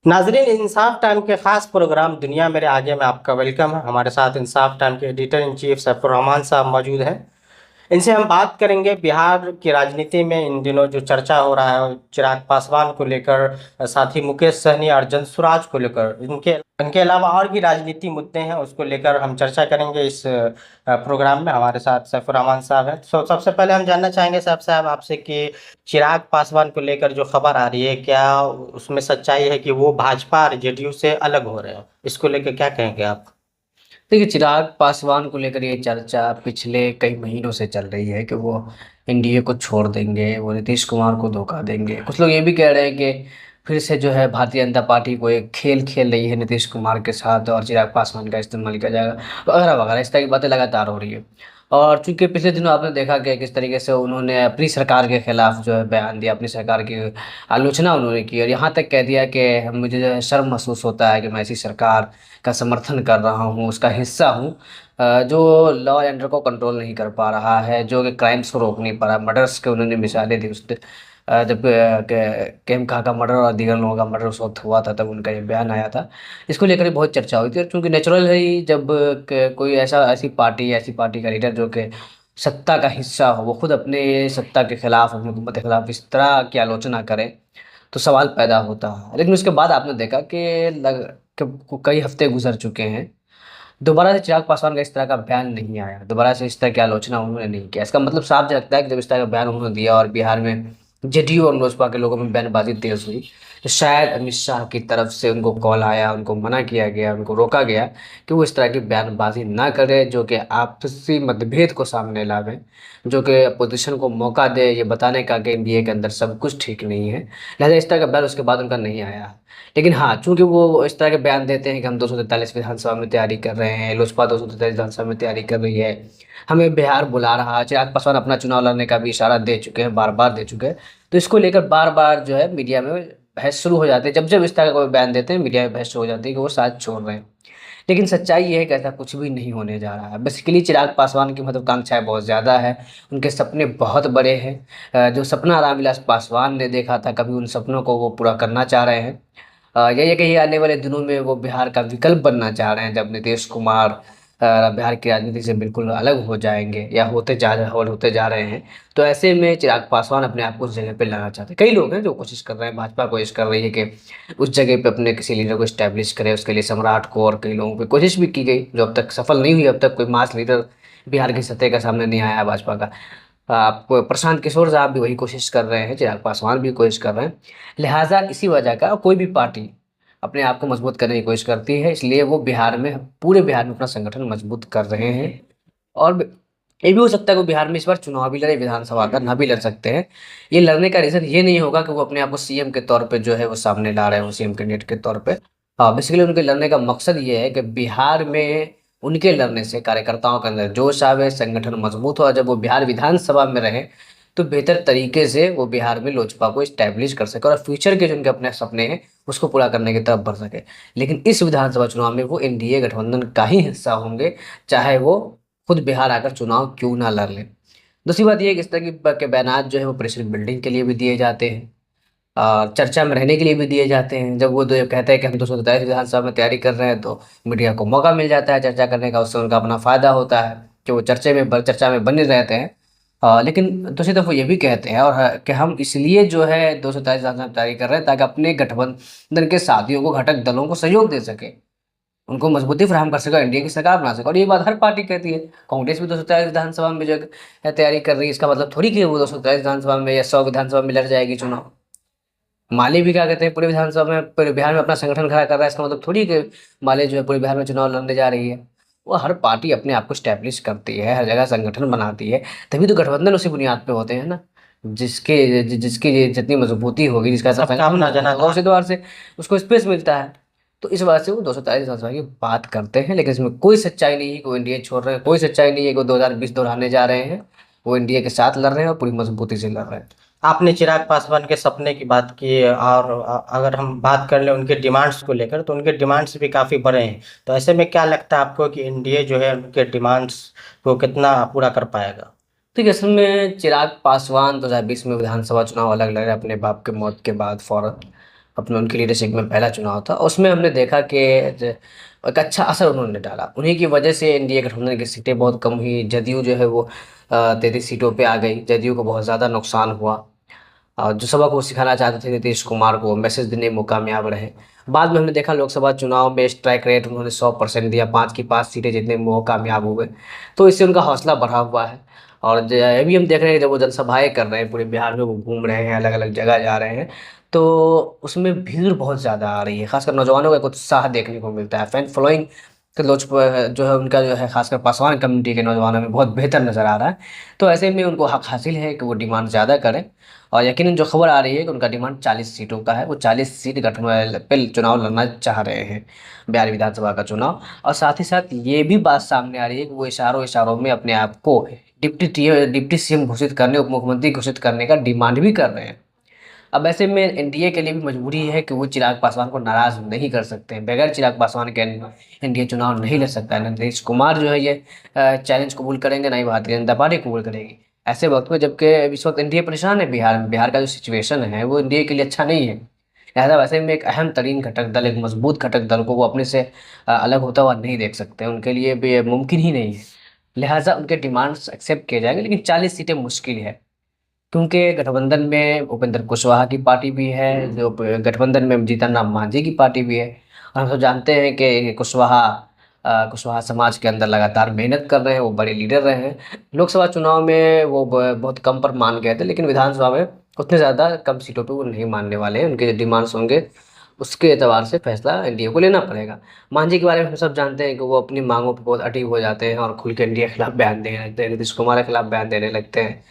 नाजरीन, इंसाफ टाइम के खास प्रोग्राम दुनिया मेरे आगे में आपका वेलकम है। हमारे साथ इंसाफ टाइम के editor in chief Saifur Rahman साहब मौजूद हैं। इनसे हम बात करेंगे बिहार की राजनीति में इन दिनों जो चर्चा हो रहा है चिराग पासवान को लेकर, साथ ही मुकेश सहनी और जनसुराज को लेकर, इनके इनके अलावा और भी राजनीति मुद्दे हैं, उसको लेकर हम चर्चा करेंगे इस प्रोग्राम में। हमारे साथ सैफुर रहमान साहब हैं। सबसे पहले हम जानना चाहेंगे साहब आपसे कि चिराग पासवान को लेकर जो खबर आ रही है, क्या उसमें सच्चाई है कि वो भाजपा और जेडीयू से अलग हो रहे हैं? इसको लेकर क्या कहेंगे आप? देखिए, चिराग पासवान को लेकर ये चर्चा पिछले कई महीनों से चल रही है कि वो एनडीए को छोड़ देंगे, वो नीतीश कुमार को धोखा देंगे। कुछ लोग ये भी कह रहे हैं कि फिर से जो है भारतीय जनता पार्टी को एक खेल खेल रही है नीतीश कुमार के साथ और चिराग पासवान का इस्तेमाल किया जाएगा वगैरह वगैरह। इस तरह की बातें लगातार हो रही है। और चूंकि पिछले दिनों आपने देखा कि किस तरीके से उन्होंने अपनी सरकार के खिलाफ जो है बयान दिया, अपनी सरकार की आलोचना उन्होंने की और यहाँ तक कह दिया कि मुझे जो है शर्म महसूस होता है कि मैं ऐसी सरकार का समर्थन कर रहा हूँ, उसका हिस्सा हूँ जो लॉ एंड ऑर्डर को कंट्रोल नहीं कर पा रहा है, जो कि क्राइम्स को रोक नहीं पा रहा। मर्डर्स के उन्होंने मिसालें दी उस जब केम खा का मर्डर और दीगर लोगों का मर्डर उस वक्त हुआ था, तब उनका ये बयान आया था। इसको लेकर ही बहुत चर्चा हुई थी और चूंकि नेचुरल है ही, जब कोई ऐसी पार्टी का लीडर जो कि सत्ता का हिस्सा हो, वो खुद अपने सत्ता के खिलाफ, अपनी हुकूमत के खिलाफ इस तरह की आलोचना करे, तो सवाल पैदा होता है। लेकिन उसके बाद आपने देखा कि कई हफ्ते गुजर चुके हैं, दोबारा से चिराग पासवान का इस तरह का बयान नहीं आया, दोबारा से इस तरह की आलोचना उन्होंने नहीं किया। इसका मतलब साफ लगता है कि जब इस तरह का बयान उन्होंने दिया और बिहार में जेडीयू और लोजपा के लोगों में बयानबाजी तेज हुई, तो शायद अमित शाह की तरफ से उनको कॉल आया, उनको मना किया गया, उनको रोका गया कि वो इस तरह की बयानबाजी ना करे जो कि आपसी मतभेद को सामने लावे, जो कि अपोजिशन को मौका दे ये बताने का कि एनडीए के अंदर सब कुछ ठीक नहीं है। लिहाजा इस तरह का बयान उसके बाद उनका नहीं आया। लेकिन हाँ, चूंकि वो इस तरह के बयान देते हैं कि हम 243 विधानसभा में तैयारी कर रहे हैं, लोजपा 243 विधानसभा में तैयारी कर रही है, हमें बिहार बुला रहा है, चिराग पासवान अपना चुनाव लड़ने का भी इशारा दे चुके हैं, बार बार दे चुके हैं, तो इसको लेकर बार बार जो है मीडिया में बहस शुरू हो जाती है। जब जब इस तरह का कोई बयान देते हैं, मीडिया में बहस शुरू हो जाती है कि वो साथ छोड़ रहे हैं। लेकिन सच्चाई ये है कि ऐसा कुछ भी नहीं होने जा रहा है। बेसिकली चिराग पासवान की महत्वाकांक्षाएं बहुत ज़्यादा है, उनके सपने बहुत बड़े हैं। जो सपना रामविलास पासवान ने देखा था, कभी उन सपनों को वो पूरा करना चाह रहे हैं। यही है कि ये आने वाले दिनों में वो बिहार का विकल्प बनना चाह रहे हैं, जब नीतीश कुमार बिहार की राजनीति से बिल्कुल अलग हो जाएंगे या होते जा रहे हैं। तो ऐसे में चिराग पासवान अपने आप को उस जगह पे लाना चाहते हैं। कई लोग हैं जो कोशिश कर रहे हैं, भाजपा कोशिश कर रही है कि उस जगह पे अपने किसी लीडर को इस्टेब्लिश करे, उसके लिए सम्राट को और कई लोगों की कोशिश भी की गई जो अब तक सफल नहीं हुई। अब तक कोई मास लीडर बिहार की सत्ता का सामने नहीं आया है भाजपा का। आप प्रशांत किशोर साहब भी वही कोशिश कर रहे हैं, चिराग पासवान भी कोशिश कर रहे हैं। लिहाजा इसी वजह का कोई भी पार्टी अपने आप को मजबूत करने की कोशिश करती है, इसलिए वो बिहार में, पूरे बिहार में अपना संगठन मजबूत कर रहे हैं। और ये भी हो सकता है कि वो बिहार में इस बार चुनाव भी लड़े, विधानसभा का ना भी लड़ सकते हैं। ये लड़ने का रीजन ये नहीं होगा कि वो अपने आप को सीएम के तौर पे जो है वो सामने ला रहे हो, सीएम कैंडिडेट के तौर पे। हाँ, बेसिकली उनके लड़ने का मकसद ये है कि बिहार में उनके लड़ने से कार्यकर्ताओं के अंदर जोश आवे, संगठन मजबूत हो, और जब वो बिहार विधानसभा में रहे तो बेहतर तरीके से वो बिहार में लोजपा को स्टैब्लिश कर सके और फ्यूचर के जो उनके अपने सपने हैं उसको पूरा करने की तरफ बढ़ सके। लेकिन इस विधानसभा चुनाव में वो एनडीए गठबंधन का ही हिस्सा होंगे, चाहे वो खुद बिहार आकर चुनाव क्यों ना लड़ लें। दूसरी बात यह है कि इस तरह के बयानात जो है वो प्रेशर बिल्डिंग के लिए भी दिए जाते हैं और चर्चा में रहने के लिए भी दिए जाते हैं। जब वो दो कहते हैं कि हम 243 विधानसभा में तैयारी कर रहे हैं, तो मीडिया को मौका मिल जाता है चर्चा करने का, उससे उनका अपना फायदा होता है कि वो चर्चा में बने रहते हैं। लेकिन दूसरी तरफ वो ये भी कहते हैं कि हम इसलिए जो है 243 विधानसभा में तैयारी कर रहे हैं ताकि अपने गठबंधन के साथियों को, घटक दलों को सहयोग दे सके, उनको मजबूती फराहम कर सके, एनडीए की सरकार बना सके। और ये बात हर पार्टी कहती है। कांग्रेस भी 243 विधानसभा में जो है तैयारी कर रही है, इसका मतलब थोड़ी कि वो 243 विधानसभा में या 100 विधानसभा में लड़ जाएगी चुनाव। माले भी क्या कहते हैं, पूरे विधानसभा में, पूरे बिहार में अपना संगठन खड़ा कर रहा है, इसका मतलब थोड़ी कि माले जो है पूरे बिहार में चुनाव लड़ने जा रही है। वो हर पार्टी अपने आप को स्टैब्लिश करती है, हर जगह संगठन बनाती है, तभी तो गठबंधन उसी बुनियाद पे होते हैं ना। जिसकी जितनी मजबूती होगी, जिसका ऐसा सबका संगठन अपना मजबूत होगा, उसी जनाधार। द्वार से उसको स्पेस मिलता है। तो इस वजह से वो 243 विधानसभा की बात करते हैं। लेकिन इसमें कोई सच्चाई नहीं है कि वो एनडीए छोड़ रहे हैं, कोई सच्चाई नहीं है कि वो 2020 दोहराने जा रहे हैं। वो एनडीए के साथ लड़ रहे हैं और पूरी मजबूती से लड़ रहे हैं। आपने चिराग पासवान के सपने की बात की, और अगर हम बात कर लें उनके डिमांड्स को लेकर, तो उनके डिमांड्स भी काफ़ी बड़े हैं। तो ऐसे में क्या लगता है आपको कि एनडीए जो है उनके डिमांड्स को कितना पूरा कर पाएगा? तो असल में चिराग पासवान 2020 में विधानसभा चुनाव अलग लड़ रहे अपने बाप के मौत के बाद फौरन। अपने उनकी लीडरशिप में पहला चुनाव था। उसमें हमने देखा कि एक अच्छा असर उन्होंने डाला। उन्हीं की वजह से एनडीए गठबंधन की सीटें बहुत कम हुई। जदयू जो है वो 33 सीटों पे आ गई। जदयू को बहुत ज़्यादा नुकसान हुआ। और जो सबक वो सिखाना चाहते थे नीतीश कुमार को, मैसेज देने में वो कामयाब रहे। बाद में हमने देखा लोकसभा चुनाव में स्ट्राइक रेट उन्होंने 100% दिया, 5 की 5 सीटें जीतने में वो कामयाब हुए। तो इससे उनका हौसला बढ़ा हुआ है। और अभी हम देख रहे हैं जब वो जनसभाएं कर रहे हैं पूरे बिहार में, वो घूम रहे हैं, अलग अलग जगह जा रहे हैं, तो उसमें भीड़ बहुत ज़्यादा आ रही है। खासकर नौजवानों का एक उत्साह देखने को मिलता है। फैन फॉलोइंग तो लोजपा जो है उनका जो है खासकर पासवान कम्युनिटी के नौजवानों में बहुत बेहतर नज़र आ रहा है। तो ऐसे में उनको हक हासिल है कि वो डिमांड ज़्यादा करें। और यकीनन जो खबर आ रही है कि उनका डिमांड 40 सीटों का है। वो 40 सीट गठन पे चुनाव लड़ना चाह रहे हैं, बिहार विधानसभा का चुनाव। और साथ ही साथ ये भी बात सामने आ रही है कि वो इशारों इशारों में अपने आप को डिप्टी सीएम घोषित करने, उप मुख्यमंत्री घोषित करने का डिमांड भी कर रहे हैं। अब ऐसे में एनडीए के लिए भी मजबूरी है कि वो चिराग पासवान को नाराज नहीं कर सकते हैं। बगैर चिराग पासवान के एनडीए चुनाव नहीं लड़ सकता है। नीतीश कुमार जो है ये चैलेंज कबूल करेंगे, ना ही भारतीय जनता पार्टी कबूल करेगी ऐसे वक्त में, जबकि इस वक्त एनडीए परेशान है। बिहार में बिहार का जो सिचुएशन है वो एनडीए के लिए अच्छा नहीं है। लिहाजा वैसे में एक अहम तरीन घटक दल, एक मजबूत घटक दल को वो अपने से अलग होता हुआ नहीं देख सकते। उनके लिए भी ये मुमकिन ही नहीं है। लिहाजा उनके डिमांड्स एक्सेप्ट किए जाएंगे, लेकिन 40 सीटें मुश्किल है। क्योंकि गठबंधन में उपेंद्र कुशवाहा की पार्टी भी है, जो गठबंधन में जीतन राम मांझी की पार्टी भी है। और हम सब जानते हैं कि कुशवाहा समाज के अंदर लगातार मेहनत कर रहे हैं, वो बड़े लीडर रहे हैं। लोकसभा चुनाव में वो बहुत कम पर मान गए थे, लेकिन विधानसभा में उतने ज़्यादा कम सीटों पे वो नहीं मानने वाले हैं। उनके जो डिमांड्स होंगे उसके एतबार से फैसला एनडीए को लेना पड़ेगा। मांझी के बारे में हम सब जानते हैं कि वो अपनी मांगों पर बहुत अड़िग हो जाते हैं और खुल के एनडीए के खिलाफ बयान देने लगते हैं, नीतीश कुमार के खिलाफ बयान देने लगते हैं,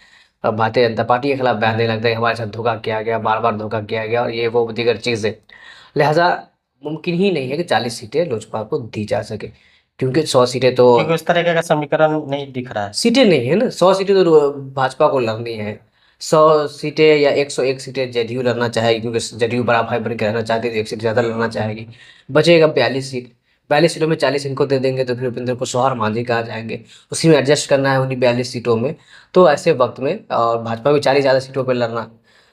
अब भारतीय जनता पार्टी के खिलाफ बयान देने लगता है कि हमारे साथ धोखा किया गया, बार बार धोखा किया गया और ये वो दीगर चीज़ें। लिहाजा मुमकिन ही नहीं है कि 40 सीटें लोजपा को दी जा सके, क्योंकि 100 सीटें तो क्योंकि उस तरह का समीकरण नहीं दिख रहा है। सीटें नहीं है ना। 100 सीटें तो भाजपा को लड़नी है। 100 सीटें या 101 सीटें जदयू लड़ना चाहेगी, क्योंकि जदयू बड़ा भाई बन के रहना चाहती है, तो एक सीट ज़्यादा लड़ना चाहेगी। बचेगा 42 सीट। 42 सीटों में 40 इनको दे देंगे तो फिर उपेंद्र कुशवाहा और मांझी कहाँ जाएंगे, उसी में एडजस्ट करना है उन्हीं 42 सीटों में। तो ऐसे वक्त में और भाजपा भी 40 ज़्यादा सीटों पर लड़ना,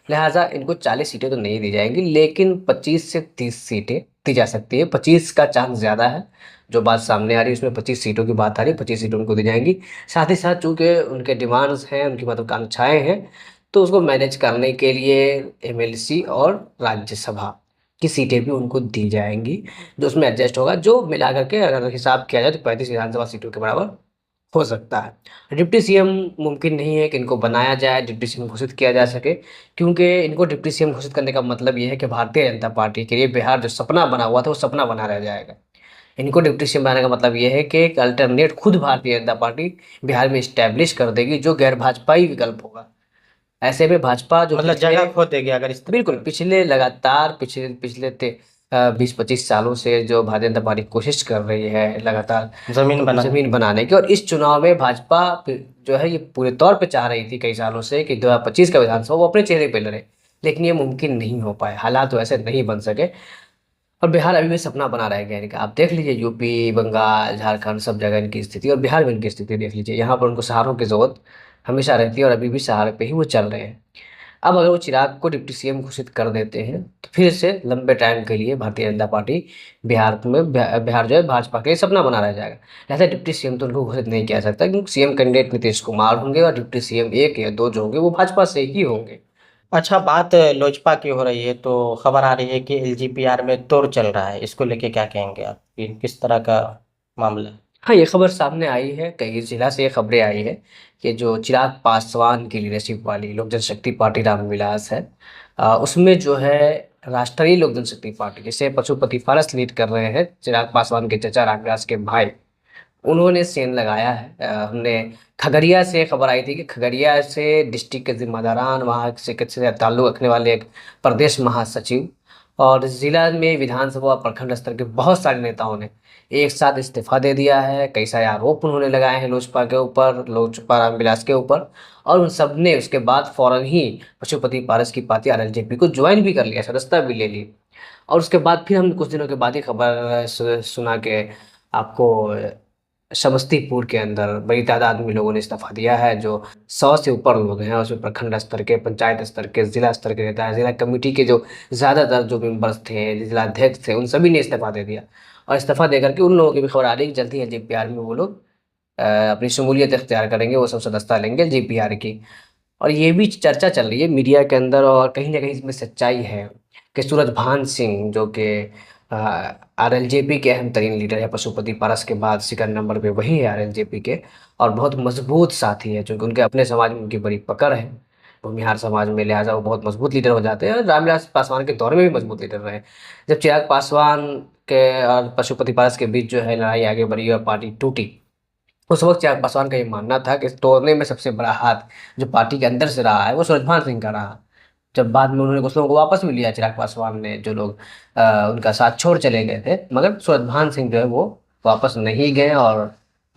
लिहाजा इनको 40 सीटें तो नहीं दी जाएंगी, लेकिन 25 से 30 सीटें दी जा सकती है। 25 का चांस ज़्यादा है। जो बात सामने आ रही है उसमें 25 सीटों की बात आ रही है, 25 सीटें उनको दी जाएंगी। साथ ही साथ चूंकि उनके डिमांड्स हैं, उनकी महत्वाकांक्षाएं हैं, तो उसको मैनेज करने के लिए एमएलसी और राज्यसभा की सीटें भी उनको दी जाएंगी, जो उसमें एडजस्ट होगा। जो मिला करके अगर हिसाब किया जाए तो 35 विधानसभा सीटों के बराबर हो सकता है। डिप्टी सीएम मुमकिन नहीं है कि इनको बनाया जाए, डिप्टी सीएम घोषित किया जा सके, क्योंकि इनको डिप्टी सीएम घोषित करने का मतलब ये है कि भारतीय जनता पार्टी के लिए बिहार जो सपना बना हुआ था वो सपना बना रह जाएगा। इनको डिप्टी सीएम बनाने का मतलब ये है कि एक अल्टरनेट खुद भारतीय जनता पार्टी बिहार में इस्टेब्लिश कर देगी, जो गैर भाजपाई विकल्प होगा। ऐसे में भाजपा जो मतलब पिछले जगह खो देगी अगर इस तरह बिल्कुल पिछले लगातार पिछले पिछले 20-25 सालों से जो भारतीय जनता पार्टी कोशिश कर रही है लगातार जमीन तो बना। जमीन बनाने की, और इस चुनाव में भाजपा जो है ये पूरे तौर पे चाह रही थी कई सालों से कि 2025 का विधानसभा वो अपने चेहरे पे लड़े, लेकिन ये मुमकिन नहीं हो पाए, हालात वैसे नहीं बन सके। और बिहार अभी भी सपना बना रह गया इनका। आप देख लीजिए यूपी, बंगाल, झारखंड, सब जगह इनकी स्थिति, और बिहार में इनकी स्थिति देख लीजिए। यहाँ पर उनको सहारों की जरूरत हमेशा रहती है और अभी भी सहारे पे ही वो चल रहे हैं। अब अगर वो चिराग को डिप्टी सीएम घोषित कर देते हैं तो फिर से लंबे टाइम के लिए भारतीय जनता पार्टी बिहार जो है भाजपा के लिए सपना बना रह जाएगा। लिहाजा डिप्टी सीएम तो उनको घोषित नहीं किया जा सकता, क्योंकि सीएम कैंडिडेट नीतीश कुमार होंगे और डिप्टी सीएम एक या दो जो होंगे वो भाजपा से ही होंगे। अच्छा, बात लोजपा की हो रही है तो खबर आ रही है कि एलजीपीआर में तोड़ चल रहा है। इसको लेके क्या कहेंगे आप, कि किस तरह का मामला है? हाँ, ये खबर सामने आई है, कई जिला से ये खबरें आई है कि जो चिराग पासवान की लीडरशिप वाली लोक जनशक्ति पार्टी रामविलास है, उसमें जो है राष्ट्रीय लोक जनशक्ति पार्टी, जिसे पशुपति फारस लीड कर रहे हैं, चिराग पासवान के चचा रामविलास के भाई, उन्होंने सेंध लगाया है। हमने खगड़िया से खबर आई थी कि खगड़िया से डिस्ट्रिक्ट के जिम्मेदारान, वहाँ से किसी से ताल्लुक रखने वाले एक प्रदेश महासचिव और जिला में विधानसभा और प्रखंड स्तर के बहुत सारे नेताओं ने एक साथ इस्तीफा दे दिया है। कई सारे आरोप उन्होंने लगाए हैं लोजपा के ऊपर, लोजपा रामविलास के ऊपर, और उन सब ने उसके बाद फौरन ही पशुपति पारस की पार्टी आरएलजेपी को ज्वाइन भी कर लिया, सदस्यता भी ले ली। और उसके बाद फिर हम कुछ दिनों के बाद ही खबर सुना के आपको समस्तीपुर के अंदर बड़ी तादाद में लोगों ने इस्तीफा दिया है। जो 100 से ऊपर लोग हैं, उसमें प्रखंड स्तर के, पंचायत स्तर के, जिला स्तर के नेता है, जिला कमेटी के जो ज़्यादातर जो मेंबर्स थे, जिला अध्यक्ष थे, उन सभी ने इस्तीफा दे दिया। और इस्तीफा देकर के उन लोगों की भी खबर आ रही है कि जल्द ही एलजेपीआर में वो लोग अपनी शमूलियत इख्तियार करेंगे, वो सब सदस्यता लेंगे एलजेपीआर की। और ये भी चर्चा चल रही है मीडिया के अंदर, और कहीं ना कहीं इसमें सच्चाई है कि सूरजभान सिंह जो कि आरएलजेपी के अहम तरीन लीडर है, पशुपति पारस के बाद सेकंड नंबर पे वही है आरएलजेपी के, और बहुत मजबूत साथी है, क्योंकि उनके अपने समाज में उनकी बड़ी पकड़ है भूमिहार समाज में, लिहाजा वो बहुत मजबूत लीडर हो जाते हैं। रामविलास पासवान के दौर में भी मजबूत लीडर रहे। जब चिराग पासवान के और पशुपति पारस के बीच जो है लड़ाई आगे बढ़ी और पार्टी टूटी, उस वक्त चिराग पासवान का ये मानना था कि इस तोड़ने में सबसे बड़ा हाथ जो पार्टी के अंदर से रहा है वो सूरजभान सिंह का रहा। जब बाद में उन्होंने कुछ लोगों को वापस भी लिया चिराग पासवान ने, जो लोग उनका साथ छोड़ चले गए थे, मगर सूरजभान सिंह जो है वो वापस नहीं गए और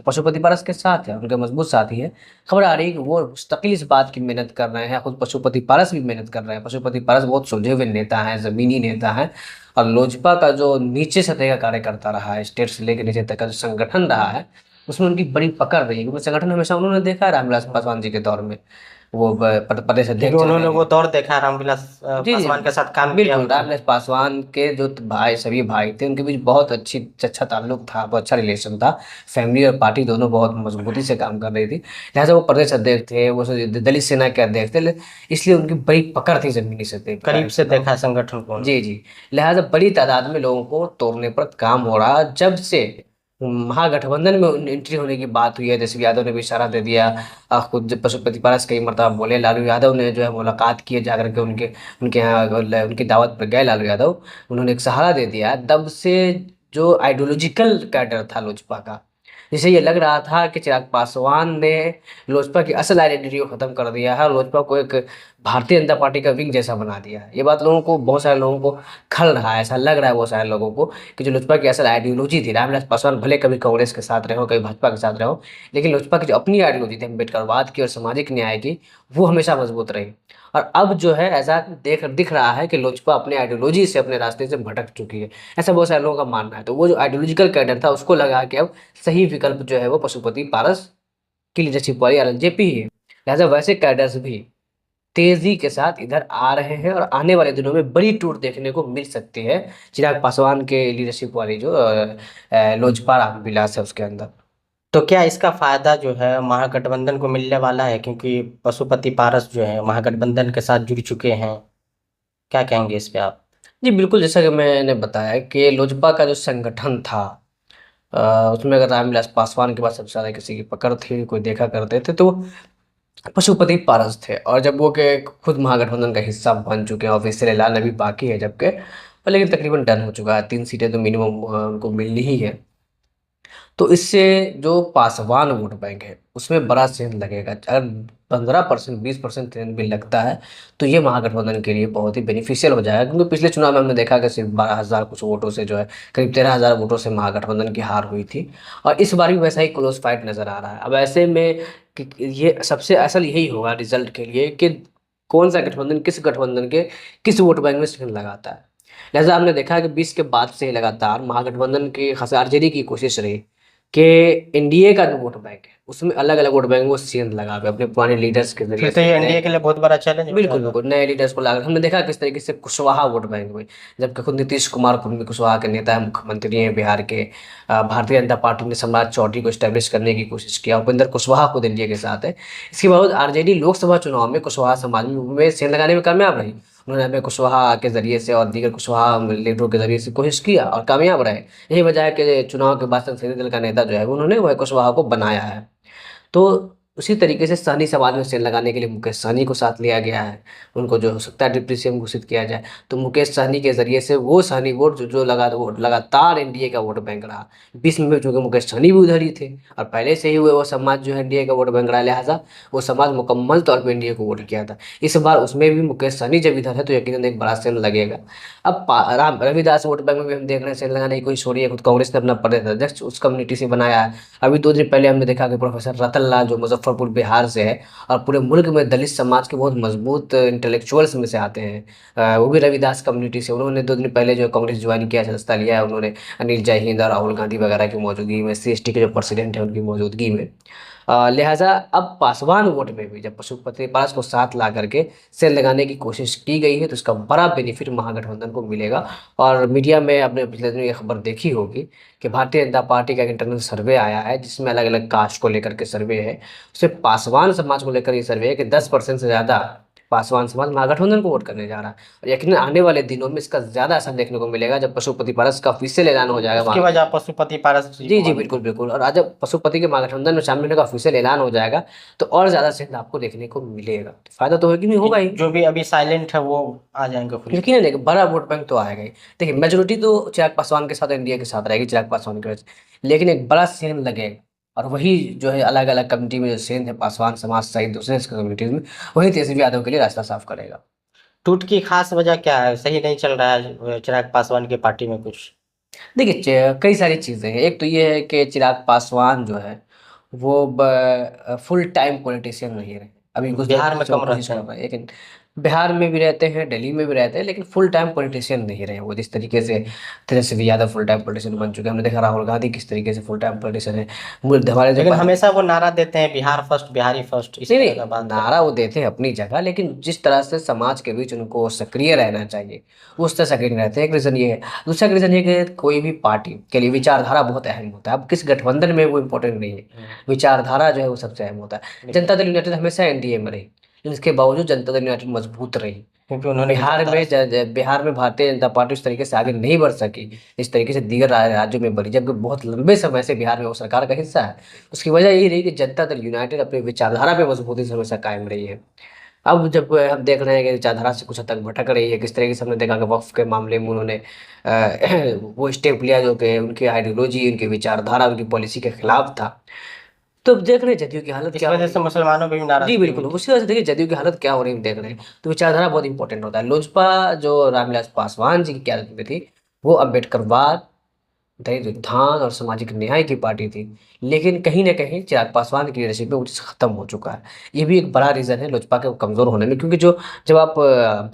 पशुपति पारस के साथ है, उनके मजबूत साथी है। खबर आ रही है कि वो मुस्तकिल इस बात की मेहनत कर रहे हैं, खुद पशुपति पारस भी मेहनत कर रहे हैं। पशुपति पारस बहुत सुलझे हुए नेता हैं, जमीनी नेता हैं, और लोजपा का जो नीचे सतह का कार्यकर्ता रहा है, स्टेट से लेकर नीचे तक का जो संगठन रहा है, उसमें उनकी बड़ी पकड़ रही है, क्योंकि संगठन हमेशा उन्होंने देखा है रामविलास पासवान जी के दौर में, वो प्रदेश क्योंकि अध्यक्ष उन्होंने रहे वो हैं। दौर देखा है, रामविलास जी जी, पासवान के साथ काम किया बिल्कुल। उन्होंने। रामविलास पासवान के जो भाई, सभी भाई थे, उनके बीच बहुत अच्छा ताल्लुक था, बहुत अच्छा रिलेशन था। फैमिली और पार्टी दोनों बहुत मजबूती से काम कर रही थी, लिहाजा वो प्रदेश अध्यक्ष थे, वो दलित सेना के अध्यक्ष थे, इसलिए उनकी बड़ी पकड़ थी जमीनी सतह पर। करीब से देखा है संगठन को उन्होंने। जी जी, लिहाजा बड़ी तादाद में लोगों को तोड़ने पर काम हो रहा। जब से महागठबंधन में एंट्री होने की बात हुई है, तेजस्वी यादव ने भी इशारा दे दिया, खुद पशुपति पारस कई मरतबा बोले, लालू यादव ने जो है मुलाकात की है, जाकर के उनके उनके यहाँ उनकी दावत पर गए लालू यादव, उन्होंने एक सहारा दे दिया। तब से जो आइडियोलॉजिकल कैडर था लोजपा का, जिसे ये लग रहा था कि चिराग पासवान ने लोजपा की असल आइडेंटिटी को खत्म कर दिया है और लोजपा को एक भारतीय जनता पार्टी का विंग जैसा बना दिया है। ये बात लोगों को, बहुत सारे लोगों को खल रहा है, ऐसा लग रहा है बहुत सारे लोगों को कि जो लोजपा की असल आइडियोलॉजी थी, रामविलास पासवान भले कभी कांग्रेस के साथ रहे हो, कभी भाजपा के साथ रहे हो, लेकिन लोजपा की जो अपनी आइडियोलॉजी थी अम्बेडकरवाद की और सामाजिक न्याय की, वो हमेशा मजबूत रही। और अब जो है ऐसा दिख रहा है कि लोजपा अपने आइडियोलॉजी से, अपने रास्ते से भटक चुकी है, ऐसा बहुत सारे लोगों का मानना है। तो वो जो आइडियोलॉजिकल कैडर था, उसको लगा कि अब सही विकल्प जो है वो पशुपति पारस की लीडरशिप वाली आरएलजेपी ही है। लिहाजा वैसे कैडर्स भी तेजी के साथ इधर आ रहे हैं, और आने वाले दिनों में बड़ी टूट देखने को मिल सकती है चिराग पासवान के लीडरशिप वाली जो लोजपा रामविलास है उसके अंदर। तो क्या इसका फायदा जो है महागठबंधन को मिलने वाला है, क्योंकि पशुपति पारस जो है महागठबंधन के साथ जुड़ चुके हैं? क्या कहेंगे इस पे आप? जी बिल्कुल, जैसा कि मैंने बताया कि लोजपा का जो संगठन था, उसमें अगर रामविलास पासवान के पास सबसे ज़्यादा किसी की पकड़ थी, कोई देखा करते थे, तो पशुपति पारस थे। और जब वो के खुद महागठबंधन का हिस्सा बन चुके हैं, ऑफिशियल ऐलान अभी बाकी है जबकि, लेकिन तकरीबन डन हो चुका है, 3 सीटें तो मिनिमम उनको मिलनी ही है। तो इससे जो पासवान वोट बैंक है उसमें बड़ा सेंध लगेगा। अगर 15%, 20% सेंध भी लगता है तो ये महागठबंधन के लिए बहुत ही बेनिफिशियल हो जाएगा, क्योंकि पिछले चुनाव में हमने देखा कि सिर्फ 12,000 कुछ वोटों से जो है, करीब 13,000 वोटों से महागठबंधन की हार हुई थी। और इस बार भी वैसा ही क्लोज फाइट नजर आ रहा है। अब ऐसे में कि ये सबसे असल यही होगा रिजल्ट के लिए कि कौन सा गठबंधन किस गठबंधन के किस वोट बैंक में सेंध लगाता है। लिहाजा हमने देखा कि 20 के बाद से लगातार महागठबंधन की खास आरजेडी की कोशिश रही कि एनडीए का जो वोट बैंक है उसमें अलग अलग वोट बैंक वो सेंध लगावे अपने पुराने लीडर्स के जरिए फिर तो से। ये एनडीए के लिए बहुत बड़ा चैलेंज हो बिल्कुल जाएगा। बिल्कुल, नए लीडर्स को लाकर हमने देखा किस तरीके से कुशवाहा वोट बैंक में, जबकि खुद नीतीश कुमार खुद भी कुशवाहा के नेता है, मुख्यमंत्री हैं बिहार के। भारतीय जनता पार्टी ने सम्राट चौधरी को स्टैब्लिश करने की कोशिश किया, उपेंद्र कुशवाहा खुद एनडीए के साथ है। इसके बावजूद आरजेडी लोकसभा चुनाव में कुशवाहा समाज में सेंध लगाने में कामयाब रही। उन्होंने हमें कुशवाहा के जरिए से और दीगर कुशवाहा लीडरों के जरिए से कोशिश किया और कामयाब रहे। यही वजह है कि चुनाव के बाद संसदीय दल का नेता जो है उन्होंने वह कुशवाहा को बनाया है। तो उसी तरीके से सहनी समाज में सेल लगाने के लिए मुकेश सहनी को साथ लिया गया है, उनको जो हो सकता है डिप्टी सीएम घोषित किया जाए। तो मुकेश सहनी के जरिए से वो सहनी वोट जो लगातार एनडीए का वोट बैंक रहा। 20 में चूंकि मुकेश सहनी भी उधर ही थे और पहले से ही हुए वो समाज जो है एनडीए का वोट बैंक रहा, लिहाजा वो समाज मुकम्मल तौर पर एनडीए को वोट किया था। इस बार उसमें भी मुकेश सहनी जब इधर है तो यकीनन एक बड़ा सेल लगेगा। अब राम रविदास वोट बैंक में भी हम देख रहे हैं सेल लगाने की कोशिश हो रही है। खुद कांग्रेस ने अपना प्रदेश अध्यक्ष उस कम्युनिटी से बनाया है। अभी 2 दिन पहले हमने देखा कि प्रोफेसर रतन लाल जो मुजफ्फर मुजफ्फरपुर बिहार से है और पूरे मुल्क में दलित समाज के बहुत मजबूत इंटेलेक्चुअल्स में से आते हैं। वो भी रविदास कम्युनिटी से। उन्होंने 2 दिन पहले जो कांग्रेस ज्वाइन किया, सदस्यता लिया है उन्होंने, अनिल जय हिंद और राहुल गांधी वगैरह की मौजूदगी में, SC ST के जो प्रेसिडेंट हैं उनकी मौजूदगी में। लिहाजा अब पासवान वोट में भी जब पशुपति पारस को साथ ला करके सेल लगाने की कोशिश की गई है तो इसका बड़ा बेनिफिट महागठबंधन को मिलेगा। और मीडिया में आपने पिछले दिनों ये खबर देखी होगी कि भारतीय जनता पार्टी का एक इंटरनल सर्वे आया है जिसमें अलग अलग कास्ट को लेकर के सर्वे है। उसमें पासवान समाज को लेकर ये सर्वे है कि 10% से ज़्यादा पासवान समाज महागठबंधन को वोट करने जा रहा है। और यकीन आने वाले दिनों में इसका ज़्यादा असर देखने को मिलेगा जब पशुपति पारस का ऑफिशियल ऐलान हो जाएगा उसकी वजह पशुपति पारस जी जी को जी, मालूम। बिल्कुल बिल्कुल। और आज जब पशुपति के महागठबंधन में शामिल होने का ऑफिशियल ऐलान हो जाएगा तो और ज़्यादा सेंध आपको देखने को मिलेगा। तो फायदा तो होगी, नहीं होगा ही। जो भी अभी साइलेंट है वो आ जाएंगे खुल के। यकीन है कि बड़ा वोट बैंक तो आएगा ही। देखिए मेजोरिटी तो चिराग पासवान के साथ, एनडीए के साथ रहेगी चिराग पासवान की वजह से, लेकिन एक बड़ा सेंध लगेगा। और वही जो है अलग अलग कम्युनिटी में जो सेंध है पासवान समाज सहित दूसरे कम्युनिटीज में, वही तेजस्वी यादव के लिए रास्ता साफ करेगा। टूट की खास वजह क्या है? सही नहीं चल रहा है चिराग पासवान की पार्टी में कुछ? देखिए कई सारी चीज़ें हैं। एक तो ये है कि चिराग पासवान जो है वो फुल टाइम पॉलिटिशियन नहीं रहे। अभी कुछ बिहार दिनों में से वो कम कोशिश रहते कर हैं। रहे हैं, लेकिन बिहार में भी रहते हैं, दिल्ली में भी रहते हैं, लेकिन फुल टाइम पॉलिटिशियन नहीं रहे वो। जिस तरीके से Tejashwi Yadav full time politician बन चुके हैं, हमने देखा राहुल गांधी किस तरीके से फुल टाइम पॉलिटिशियन है। हमारे जो लेकिन हमेशा वो नारा देते हैं बिहार फर्स्ट, बिहारी फर्स्ट, इस नहीं तरह नहीं, का बात है। नारा वो देते हैं अपनी जगह, लेकिन जिस तरह से समाज के बीच उनको सक्रिय रहना चाहिए वो उस तरह सक्रिय नहीं रहते। एक रीज़न ये है। दूसरा रीज़न ये कि कोई भी पार्टी के लिए विचारधारा बहुत अहम होता है। अब किस गठबंधन में वो इम्पोर्टेंट नहीं है, विचारधारा जो है वो सबसे अहम होता है। जनता दल यूनाइटेड हमेशा एनडीए में रही, लेकिन इसके बावजूद जनता दल यूनाइटेड मजबूत रही। क्योंकि उन्होंने बिहार में भारतीय जनता पार्टी उस तरीके से आगे नहीं बढ़ सकी इस तरीके से दीगर राज्यों में बढ़ी, जबकि बहुत लंबे समय से बिहार में वो सरकार का हिस्सा है। उसकी वजह यही रही कि जनता दल यूनाइटेड अपनी विचारधारा पे मजबूती से हमेशा कायम रही है। अब जब हम देख रहे हैं कि विचारधारा से कुछ हद तक भटक रही है, किस तरीके से हमने देखा कि वक्फ के मामले में उन्होंने वो स्टेप लिया जो कि उनकी आइडियोलॉजी, उनकी विचारधारा, उनकी पॉलिसी के खिलाफ था। तो अब देख रहे हैं जदयू की हालत इस क्या हो वजह रही से है। मुसलमानों पे भी नाराज जी बिल्कुल, उसी वजह से देखिए जदयू की हालत क्या हो रही है हम देख रहे हैं। तो विचारधारा बहुत इंपॉर्टेंट होता है। लोजपा जो रामविलास पासवान जी की क्यादत में थी वो अम्बेडकरवाद, दलित उत्थान और सामाजिक न्याय की पार्टी थी, लेकिन कहीं न कहीं चिराग पासवान की लीडरशिप में वो चीज़ खत्म हो चुका है। ये भी एक बड़ा रीज़न है लोजपा के कमज़ोर होने में, क्योंकि जो जब आप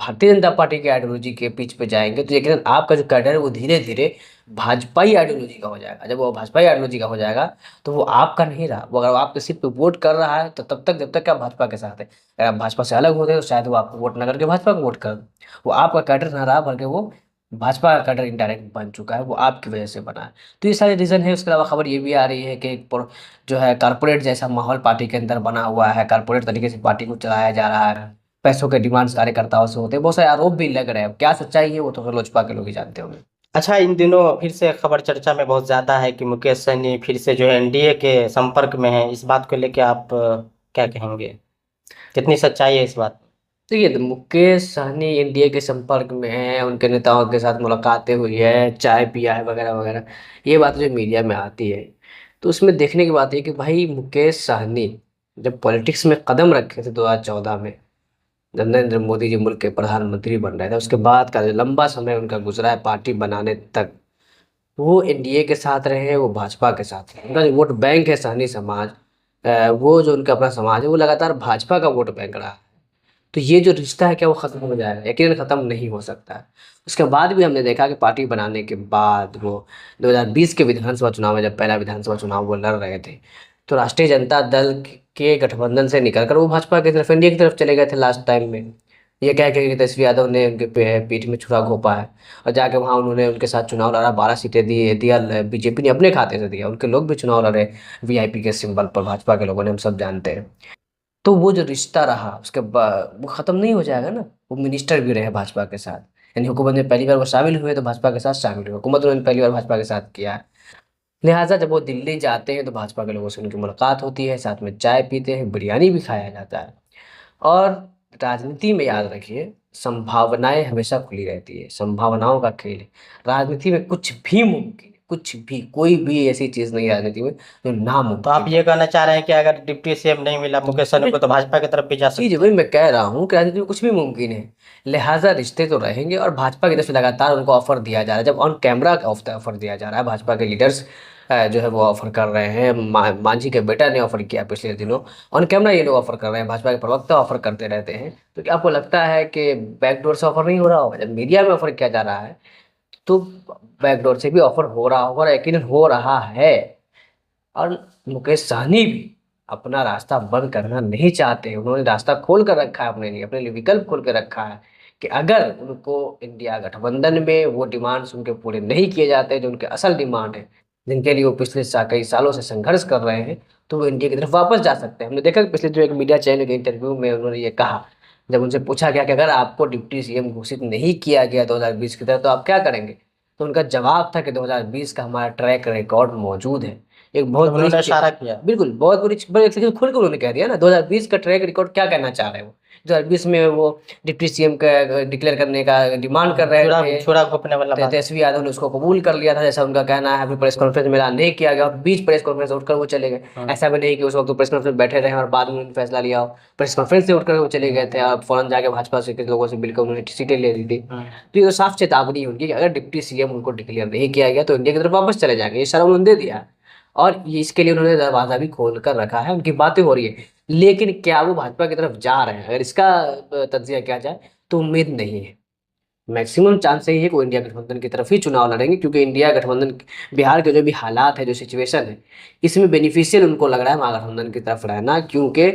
भारतीय जनता पार्टी की आइडियोलॉजी के पीछ पे जाएँगे तो यकीनन आपका जो कैडर है वो धीरे-धीरे भाजपाई आइडियोलॉजी का हो जाएगा। जब वो भाजपाई आइडियोलॉजी का हो जाएगा तो वो आपका नहीं रहा। वो अगर आपके सिर्फ पे वोट कर रहा है तो तब तक जब तक आप भाजपा के साथ हैं। अगर आप भाजपा से अलग होते हैं तो शायद वो आपको वोट ना करके भाजपा को वोट कर दें। वो आपका कैडर ना रहा बल्कि वो भाजपा का कैडर इनडायरेक्ट बन चुका है, वो आपकी वजह से बना है। तो ये सारे रीज़न है। उसके अलावा खबर ये भी आ रही है कि एक जो है कारपोरेट जैसा माहौल पार्टी के अंदर बना हुआ है, कारपोरेट तरीके से पार्टी को चलाया जा रहा है, पैसों के डिमांड्स कार्यकर्ताओं से होते हैं, बहुत सारे आरोप भी लग रहे हैं। अब क्या सच्चाई है वो तो लोजपा के लोग ही जानते होंगे। अच्छा, इन दिनों फिर से खबर चर्चा में बहुत ज़्यादा है कि मुकेश सहनी फिर से जो है एनडीए के संपर्क में है। इस बात को लेके आप क्या कहेंगे? कितनी सच्चाई है इस बात में? देखिए तो मुकेश सहनी एनडीए के संपर्क में है, उनके नेताओं के साथ मुलाकातें हुई है, चाय पिया है वगैरह वगैरह, ये बात जो मीडिया में आती है तो उसमें देखने की बात है कि भाई मुकेश सहनी जब पॉलिटिक्स में कदम रखे थे 2014 में, जब नरेंद्र मोदी जी मुल्क के प्रधानमंत्री बन रहे थे, उसके बाद का जो लंबा समय उनका गुजरा है पार्टी बनाने तक, वो एनडीए के साथ रहे हैं, वो भाजपा के साथ रहे। उनका जो वोट बैंक है सहनी समाज, वो जो उनका अपना समाज है वो लगातार भाजपा का वोट बैंक रहा है। तो ये जो रिश्ता है क्या वो ख़त्म हो जाएगा? यकीनन ख़त्म नहीं हो सकता है। उसके बाद भी हमने देखा कि पार्टी बनाने के बाद वो 2020 के विधानसभा चुनाव में जब पहला विधानसभा चुनाव वो लड़ रहे थे तो राष्ट्रीय जनता दल के गठबंधन से निकल कर वो भाजपा की तरफ, एनडीए की तरफ चले गए थे लास्ट टाइम में। ये कह के कि तेजस्वी यादव ने उनके पीठ में छुरा घोंपा है और जाके वहाँ उन्होंने उनके साथ चुनाव लड़ा, 12 सीटें दिया, बीजेपी ने अपने खाते से दिया, उनके लोग भी चुनाव लड़े वीआईपी के सिंबल पर, भाजपा के लोगों ने, हम सब जानते हैं। तो वो जो रिश्ता रहा उसके बाद वो ख़त्म नहीं हो जाएगा ना। वो मिनिस्टर भी रहे भाजपा के साथ, यानी हुकूमत में पहली बार वो शामिल हुए तो भाजपा के साथ शामिल हुए, हुकूमत उन्होंने पहली बार भाजपा के साथ किया है। लिहाजा जब वो दिल्ली जाते हैं तो भाजपा के लोगों से उनकी मुलाकात होती है, साथ में चाय पीते हैं, बिरयानी भी खाया जाता है। और राजनीति में याद रखिए संभावनाएं हमेशा खुली रहती है, संभावनाओं का खेल है। राजनीति में कुछ भी मुमकिन है, कुछ भी, कोई भी ऐसी चीज़ नहीं है राजनीति में जो तो नामुमकिन आप ये कहना चाह रहे हैं कि अगर डिप्टी सीएम नहीं मिला मुकेश सहनी को तो भाजपा की तरफ भी जा जी सकते जी, वही मैं कह रहा हूँ कि राजनीति में कुछ भी मुमकिन है। लिहाजा रिश्ते तो रहेंगे और भाजपा की तरफ से लगातार उनको ऑफर दिया जा रहा है, जब ऑन कैमरा ऑफर दिया जा रहा है भाजपा के लीडर्स जो है वो ऑफर कर रहे हैं। मांझी के बेटा ने ऑफर किया पिछले दिनों, ऑन कैमरा ये लोग ऑफर कर रहे हैं, भाजपा के प्रवक्ता ऑफर करते रहते हैं। तो क्या आपको लगता है कि बैकडोर से ऑफर नहीं हो रहा होगा? जब मीडिया में ऑफर किया जा रहा है तो बैकडोर से भी ऑफर हो रहा होगा, और यकीनन हो रहा है। और मुकेश सहनी भी अपना रास्ता बंद करना नहीं चाहते, उन्होंने रास्ता खोल कर रखा है अपने लिए विकल्प खोल कर रखा है कि अगर उनको इंडिया गठबंधन में वो डिमांड्स उनके पूरे नहीं किए जाते जो उनके असल डिमांड है, जिनके लिए वो पिछले कई सालों से संघर्ष कर रहे हैं, तो वो इंडिया की तरफ वापस जा सकते हैं। हमने देखा कि पिछले जो एक मीडिया चैनल के इंटरव्यू में उन्होंने ये कहा, जब उनसे पूछा गया कि अगर आपको डिप्टी सीएम घोषित नहीं किया गया 2020 की तरह तो आप क्या करेंगे, तो उनका जवाब था कि 2020 का हमारा ट्रैक रिकॉर्ड मौजूद है। एक बहुत तो बड़ी उन्होंने इशारा किया। बिल्कुल बहुत बड़ी लेकिन खुल के उन्होंने कह दिया ना 2020 का ट्रैक रिकॉर्ड क्या कहना चाह रहे हैं वो। 2020 में वो डिप्टी सीएम का डिक्लेयर करने का डिमांड कर रहे छुरा थे, छुरा घोंपने वाला बात। तेजस्वी यादव ने उसको कबूल कर लिया था, जैसा उनका कहना है। फिर प्रेस कॉन्फ्रेंस में ऐलान नहीं किया गया और बीच प्रेस कॉन्फ्रेंस से उठकर वो चले गए। ऐसा भी नहीं कि उस वक्त वो प्रेस कॉन्फ्रेंस में बैठे रहे और बाद में उन्होंने फैसला लिया हो, प्रेस कॉन्फ्रेंस से उठकर वो चले गए थे और फौरन जाके भाजपा से के लोगों से मिलकर उन्होंने सीटें ले ली थी। तो ये तो साफ चेतावनी है उनकी कि अगर डिप्टी सीएम उनको डिक्लेयर नहीं किया गया तो इंडिया की तरफ वापस चले जाएंगे, ये इशारा उन्होंने दे दिया है। और ये इसके लिए उन्होंने दरवाजा भी खोल कर रखा है, उनकी बातें हो रही है। लेकिन क्या वो भाजपा की तरफ जा रहे हैं, अगर इसका तज्जिया किया जाए तो उम्मीद नहीं है। मैक्सिमम चांस यही है कि वो इंडिया गठबंधन की तरफ ही चुनाव लड़ेंगे, क्योंकि इंडिया गठबंधन बिहार के जो भी हालात है, जो सिचुएशन है, इसमें बेनिफिशियल उनको लग रहा है महागठबंधन की तरफ रहना, क्योंकि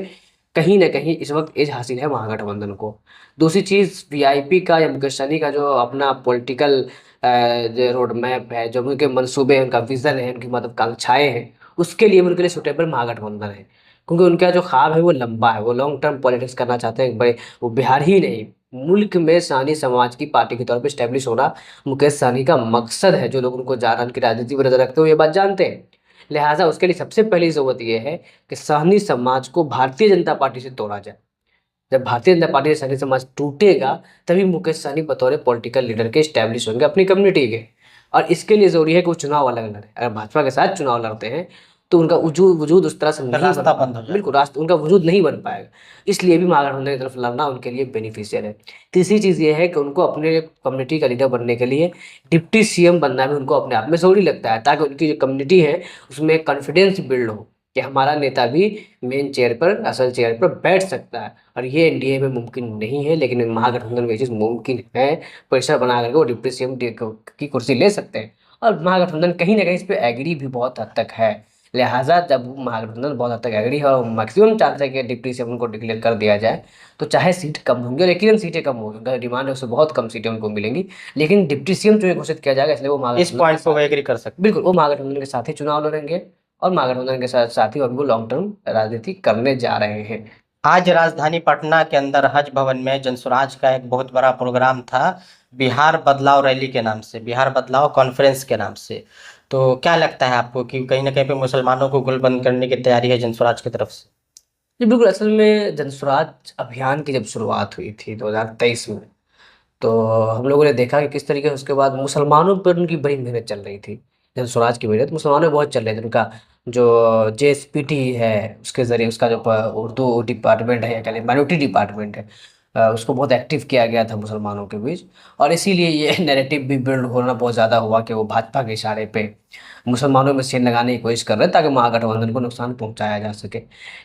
कहीं ना कहीं इस वक्त एज हासिल है महागठबंधन को। दूसरी चीज़ वीआईपी का या मुकेश सहनी का जो अपना पॉलिटिकल जो रोड मैप है, जो उनके मंसूबे हैं, उनका विजन है, उनकी महत्वाकांक्षाएं हैं, उसके लिए उनके लिए सुटेबल महागठबंधन है। क्योंकि उनका जो ख्वाब है वो लंबा है, वो लॉन्ग टर्म पॉलिटिक्स करना चाहते हैं बड़े। वो बिहार ही नहीं, मुल्क में सानी समाज की पार्टी के तौर पे स्टैब्लिश होना मुकेश सहनी का मकसद है, जो लोग उनको जारन की राजनीति में नजर रखते हुए ये बात जानते हैं। लिहाजा उसके लिए सबसे पहली जरूरत यह है कि सहनी समाज को भारतीय जनता पार्टी से तोड़ा जाए। जब भारतीय जनता पार्टी से सहनी समाज टूटेगा तभी मुकेश सहनी बतौर पॉलिटिकल लीडर के स्टैब्लिश होंगे अपनी कम्युनिटी के। और इसके लिए जरूरी है कि वो चुनाव अलग लड़े। अगर भाजपा के साथ चुनाव लड़ते हैं तो उनका वजूद उस तरह से नहीं रास्ता बंद हो जाएगा। बिल्कुल रास्ता उनका वजूद नहीं बन पाएगा। इसलिए भी महागठबंधन की तरफ लड़ना उनके लिए बेनिफिशियल है। तीसरी चीज़ ये है कि उनको अपने कम्युनिटी का लीडर बनने के लिए डिप्टी सीएम बनना भी उनको अपने आप में जरूरी लगता है, ताकि उनकी जो कम्युनिटी है उसमें कॉन्फिडेंस बिल्ड हो कि हमारा नेता भी मेन चेयर पर, असल चेयर पर बैठ सकता है। और ये एनडीए में मुमकिन नहीं है, लेकिन महागठबंधन में ये चीज़ मुमकिन है। प्रेशर बना करके वो डिप्टी सीएम की कुर्सी ले सकते हैं। और महागठबंधन कहीं ना कहीं इस पर एग्री भी बहुत हद तक है। लिहाजा जब महागठबंधन बहुत हद तक एग्री है और मैक्सिमम चांस है कि डिप्टी सीएम उनको डिक्लेयर कर दिया जाए, तो चाहे सीट कम होंगी, लेकिन सीटें कम होंगी, उनका डिमांड है उससे बहुत कम सीटें उनको मिलेंगी, लेकिन डिप्टी सीएम जो घोषित किया जाएगा, इसलिए वो इस महागठबंधन पॉइंट पे वो एग्री कर सकते बिल्कुल वो महागठबंधन के साथ ही चुनाव लड़ेंगे। और महागठबंधन के साथ साथ ही अभी वो लॉन्ग टर्म राजनीति करने जा रहे हैं। हैं। आज राजधानी पटना के अंदर हज भवन में जनसुराज का एक बहुत बड़ा प्रोग्राम था, बिहार बदलाव रैली के नाम से, बिहार बदलाव कॉन्फ्रेंस के नाम से। तो क्या लगता है आपको कि कहीं ना कहीं पे मुसलमानों को गुलबंद करने की तैयारी है जनसुराज की तरफ से? जी बिल्कुल, असल में जनसुराज अभियान की जब शुरुआत हुई थी 2023 में, तो हम लोगों ने देखा कि किस तरीके से उसके बाद मुसलमानों पर उनकी बड़ी मेहनत चल रही थी। जनसुराज की मेहनत मुसलमानों में बहुत चल रही थी। उनका जो जेएसपीटी है उसके ज़रिए उसका जो उर्दू डिपार्टमेंट है या कह लें माइनॉरिटी डिपार्टमेंट है, उसको बहुत एक्टिव किया गया था मुसलमानों के बीच। और इसीलिए ये नैरेटिव भी बिल्ड होना बहुत ज़्यादा हुआ कि वो भाजपा के इशारे पे मुसलमानों में सेन लगाने की कोशिश कर रहे हैं ताकि महागठबंधन को नुकसान पहुंचाया जा सके।